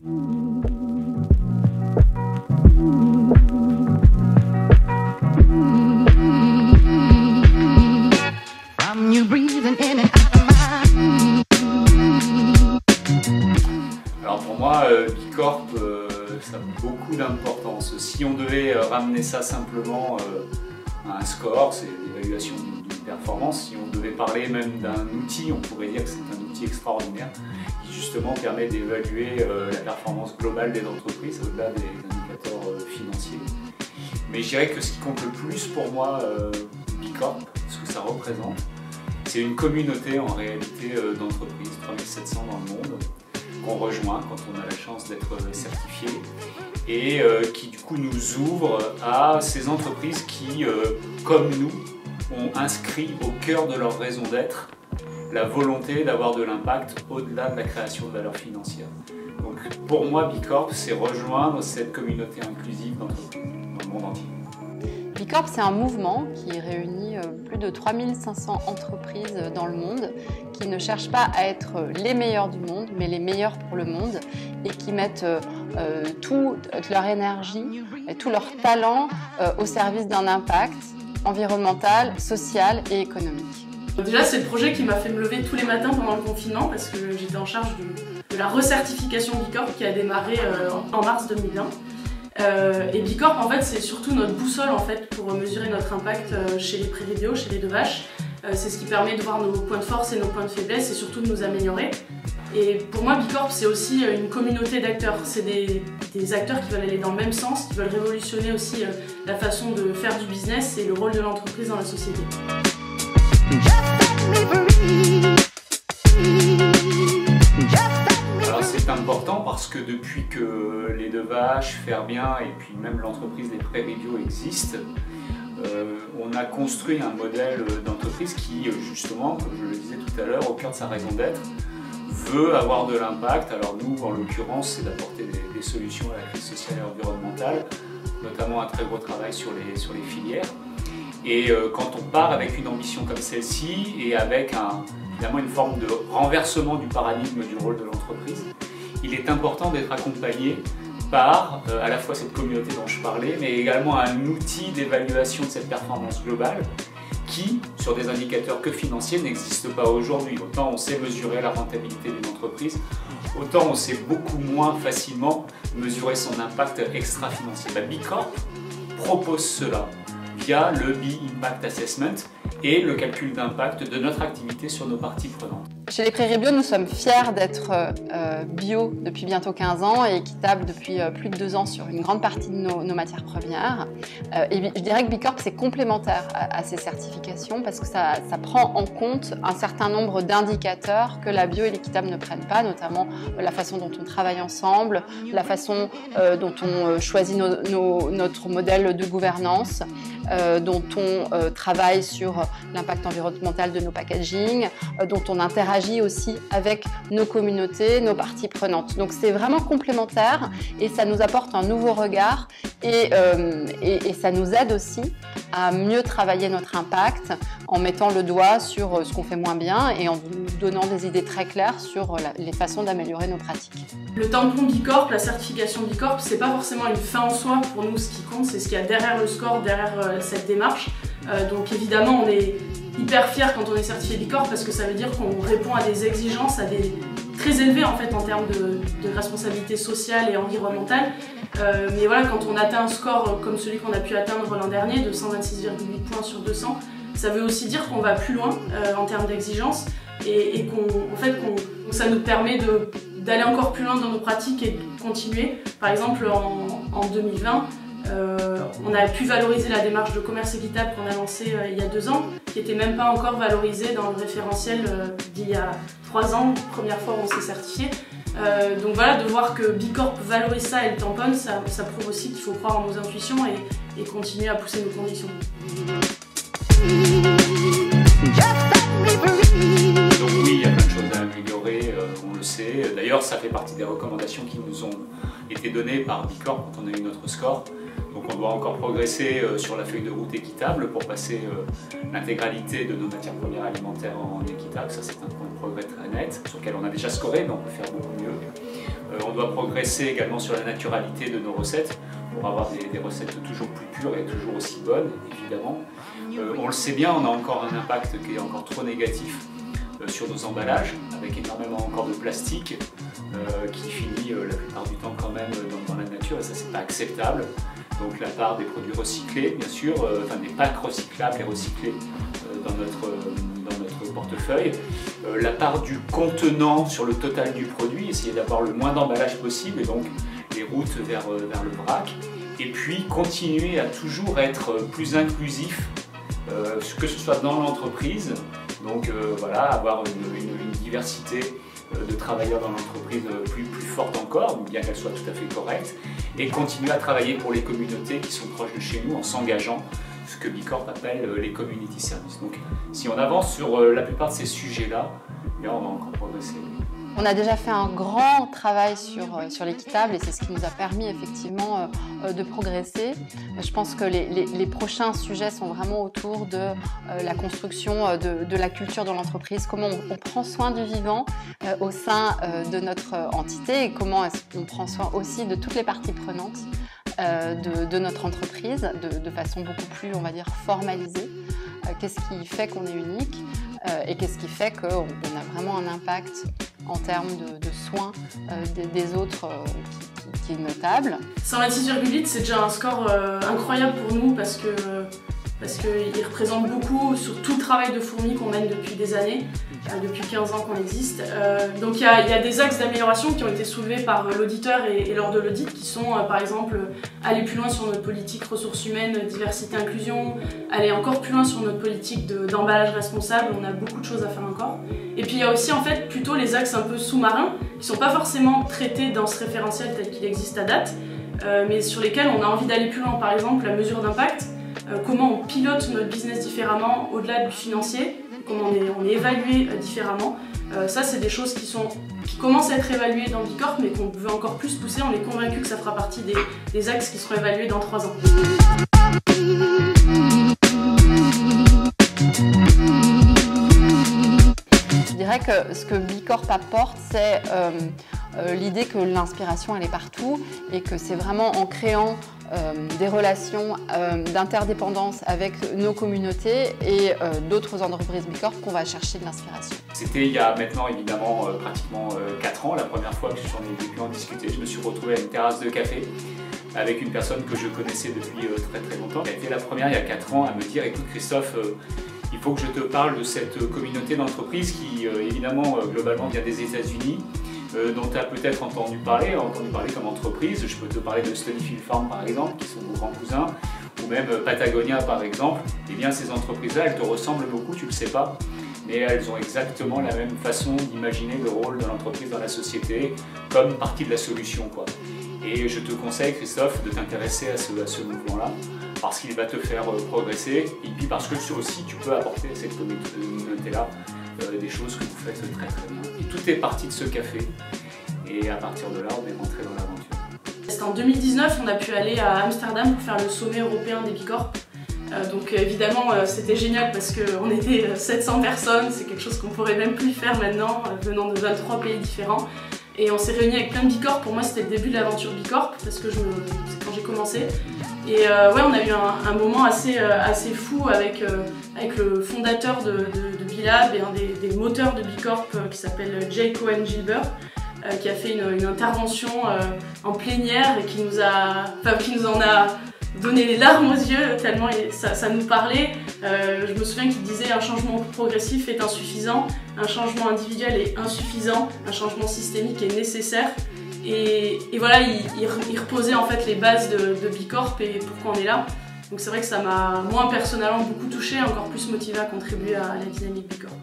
Alors pour moi, Bicorp, ça a beaucoup d'importance. Si on devait ramener ça simplement à un score, c'est l'évaluation d'une performance. Si on devait parler même d'un outil, on pourrait dire que c'est un outil extraordinaire qui justement permet d'évaluer la performance globale des entreprises au-delà des indicateurs financiers. Mais je dirais que ce qui compte le plus pour moi, Bicorp, ce que ça représente, c'est une communauté en réalité d'entreprises, 3700 dans le monde, qu'on rejoint quand on a la chance d'être certifié et qui du coup nous ouvre à ces entreprises qui, comme nous, ont inscrit au cœur de leur raison d'être la volonté d'avoir de l'impact au-delà de la création de valeur financière. Donc pour moi, Bicorp, c'est rejoindre cette communauté inclusive d'entreprises dans le monde entier. Bicorp, c'est un mouvement qui réunit plus de 3500 entreprises dans le monde qui ne cherchent pas à être les meilleurs du monde, mais les meilleurs pour le monde et qui mettent toute leur énergie et tout leur talent au service d'un impact environnemental, social et économique. Déjà, c'est le projet qui m'a fait me lever tous les matins pendant le confinement parce que j'étais en charge de la recertification Bicorp qui a démarré en mars 2020. Et Bicorp, en fait, c'est surtout notre boussole en fait, pour mesurer notre impact chez les prairies bio, chez les deux vaches. C'est ce qui permet de voir nos points de force et nos points de faiblesse et surtout de nous améliorer. Et pour moi, Bicorp, c'est aussi une communauté d'acteurs. C'est des acteurs qui veulent aller dans le même sens, qui veulent révolutionner aussi la façon de faire du business et le rôle de l'entreprise dans la société. Alors c'est important parce que depuis que les deux vaches, Faire Bien et puis même l'entreprise des prairies bio existent, on a construit un modèle d'entreprise qui justement, comme je le disais tout à l'heure, au cœur de sa raison d'être, veut avoir de l'impact. Alors nous, en l'occurrence, c'est d'apporter des solutions à la crise sociale et environnementale, notamment un très gros travail sur les filières. Et quand on part avec une ambition comme celle-ci et avec finalement une forme de renversement du paradigme du rôle de l'entreprise, il est important d'être accompagné par à la fois cette communauté dont je parlais, mais également un outil d'évaluation de cette performance globale qui, sur des indicateurs que financiers, n'existe pas aujourd'hui. Autant on sait mesurer la rentabilité d'une entreprise, autant on sait beaucoup moins facilement mesurer son impact extra-financier. Bicorp propose cela via le B-Impact Assessment et le calcul d'impact de notre activité sur nos parties prenantes. Chez les Prairies Bio, nous sommes fiers d'être bio depuis bientôt 15 ans et équitable depuis plus de 2 ans sur une grande partie de nos matières premières. Et je dirais que Bicorp, c'est complémentaire à ces certifications parce que ça prend en compte un certain nombre d'indicateurs que la bio et l'équitable ne prennent pas, notamment la façon dont on travaille ensemble, la façon dont on choisit notre modèle de gouvernance, dont on travaille sur l'impact environnemental de nos packaging, dont on interagit aussi avec nos communautés, nos parties prenantes. Donc c'est vraiment complémentaire et ça nous apporte un nouveau regard et ça nous aide aussi à mieux travailler notre impact en mettant le doigt sur ce qu'on fait moins bien et en nous donnant des idées très claires sur les façons d'améliorer nos pratiques. Le tampon Bicorp, la certification Bicorp, c'est pas forcément une fin en soi pour nous. Ce qui compte, c'est ce qu'il y a derrière le score, derrière cette démarche. Donc évidemment, on est hyper fiers quand on est certifié Bicorp parce que ça veut dire qu'on répond à des exigences très élevées en fait en termes de responsabilité sociale et environnementale. Mais voilà, quand on atteint un score comme celui qu'on a pu atteindre l'an dernier de 126,8 points sur 200, ça veut aussi dire qu'on va plus loin en termes d'exigences et que ça nous permet d'aller encore plus loin dans nos pratiques et de continuer. Par exemple, en 2020, on a pu valoriser la démarche de commerce équitable qu'on a lancée il y a 2 ans, qui n'était même pas encore valorisée dans le référentiel d'il y a 3 ans, première fois où on s'est certifié. Donc voilà, de voir que Bicorp valorise ça et le tamponne, ça prouve aussi qu'il faut croire en nos intuitions et continuer à pousser nos conditions. Donc oui, il y a plein de choses à améliorer, on le sait. D'ailleurs, ça fait partie des recommandations qui nous ont été données par Bicorp quand on a eu notre score. Donc on doit encore progresser sur la feuille de route équitable pour passer l'intégralité de nos matières premières alimentaires en équitable. Ça, c'est un point de progrès très net sur lequel on a déjà scoré, mais on peut faire beaucoup mieux. on doit progresser également sur la naturalité de nos recettes pour avoir des recettes toujours plus pures et toujours aussi bonnes, évidemment. On le sait bien, on a encore un impact qui est encore trop négatif sur nos emballages, avec énormément encore de plastique qui finit la plupart du temps quand même dans la nature, et ça c'est pas acceptable. Donc la part des produits recyclés, bien sûr, enfin des packs recyclables et recyclés dans notre portefeuille. La part du contenant sur le total du produit, essayer d'avoir le moins d'emballage possible et donc les routes vers le vrac. Et puis continuer à toujours être plus inclusif, que ce soit dans l'entreprise, donc voilà, avoir une diversité de travailleurs dans l'entreprise plus forte encore, bien qu'elle soit tout à fait correcte, et continuer à travailler pour les communautés qui sont proches de chez nous en s'engageant, ce que Bicorp appelle les community services. Donc si on avance sur la plupart de ces sujets-là, on va encore progresser. On a déjà fait un grand travail sur l'équitable et c'est ce qui nous a permis effectivement de progresser. Je pense que les prochains sujets sont vraiment autour de la construction de la culture de l'entreprise, comment on prend soin du vivant au sein de notre entité et comment est-ce qu'on prend soin aussi de toutes les parties prenantes de notre entreprise de façon beaucoup plus, on va dire, formalisée. Qu'est-ce qui fait qu'on est unique et qu'est-ce qui fait qu'on a vraiment un impact en termes de soins des autres qui est notable. 126,8 c'est déjà un score incroyable pour nous parce qu'il représente beaucoup sur tout le travail de fourmi qu'on mène depuis des années, depuis 15 ans qu'on existe. Donc il y a des axes d'amélioration qui ont été soulevés par l'auditeur et lors de l'audit qui sont par exemple aller plus loin sur notre politique ressources humaines, diversité, inclusion, aller encore plus loin sur notre politique d'emballage responsable, on a beaucoup de choses à faire encore. Et puis il y a aussi en fait plutôt les axes un peu sous-marins qui ne sont pas forcément traités dans ce référentiel tel qu'il existe à date, mais sur lesquels on a envie d'aller plus loin, par exemple la mesure d'impact. Comment on pilote notre business différemment au-delà du financier, comment on est évalué différemment. Ça, c'est des choses qui commencent à être évaluées dans Bicorp, mais qu'on veut encore plus pousser. On est convaincu que ça fera partie des axes qui seront évalués dans 3 ans. Je dirais que ce que Bicorp apporte, c'est l'idée que l'inspiration elle est partout et que c'est vraiment en créant des relations d'interdépendance avec nos communautés et d'autres entreprises Bicorp qu'on va chercher de l'inspiration. C'était il y a maintenant évidemment pratiquement 4 ans, la première fois que j'en ai pu en discuter. Je me suis retrouvé à une terrasse de café avec une personne que je connaissais depuis très longtemps. Elle était la première il y a 4 ans à me dire « Écoute Christophe, il faut que je te parle de cette communauté d'entreprise qui évidemment globalement vient des États-Unis, dont tu as peut-être entendu parler comme entreprise. Je peux te parler de Stonyfield Farm par exemple, qui sont nos grands cousins, ou même Patagonia par exemple. Eh bien ces entreprises-là, elles te ressemblent beaucoup, tu ne le sais pas, mais elles ont exactement la même façon d'imaginer le rôle de l'entreprise dans la société, comme partie de la solution, quoi. Et je te conseille, Christophe, de t'intéresser à ce mouvement-là, parce qu'il va te faire progresser, et puis parce que aussi tu peux apporter à cette communauté-là des choses que vous faites très bien. Et tout est parti de ce café, et à partir de là, on est rentré dans l'aventure. C'était en 2019, on a pu aller à Amsterdam pour faire le sommet européen des Bicorp. Donc évidemment, c'était génial parce qu'on était 700 personnes, c'est quelque chose qu'on pourrait même plus faire maintenant, venant de 23 pays différents. Et on s'est réunis avec plein de Bicorp. Pour moi, c'était le début de l'aventure Bicorp parce que c'est quand j'ai commencé. Et ouais, on a eu un moment assez fou avec le fondateur de Bilab et un des moteurs de Bicorp qui s'appelle Jay Cohen-Gilbert, qui a fait une intervention en plénière et qui nous en a donné les larmes aux yeux tellement ça nous parlait. Je me souviens qu'il disait un changement progressif est insuffisant, un changement individuel est insuffisant, un changement systémique est nécessaire. Et voilà, il reposait en fait les bases de Bicorp et pourquoi on est là. Donc c'est vrai que ça m'a, moi personnellement, beaucoup touchée, encore plus motivée à contribuer à la dynamique Bicorp.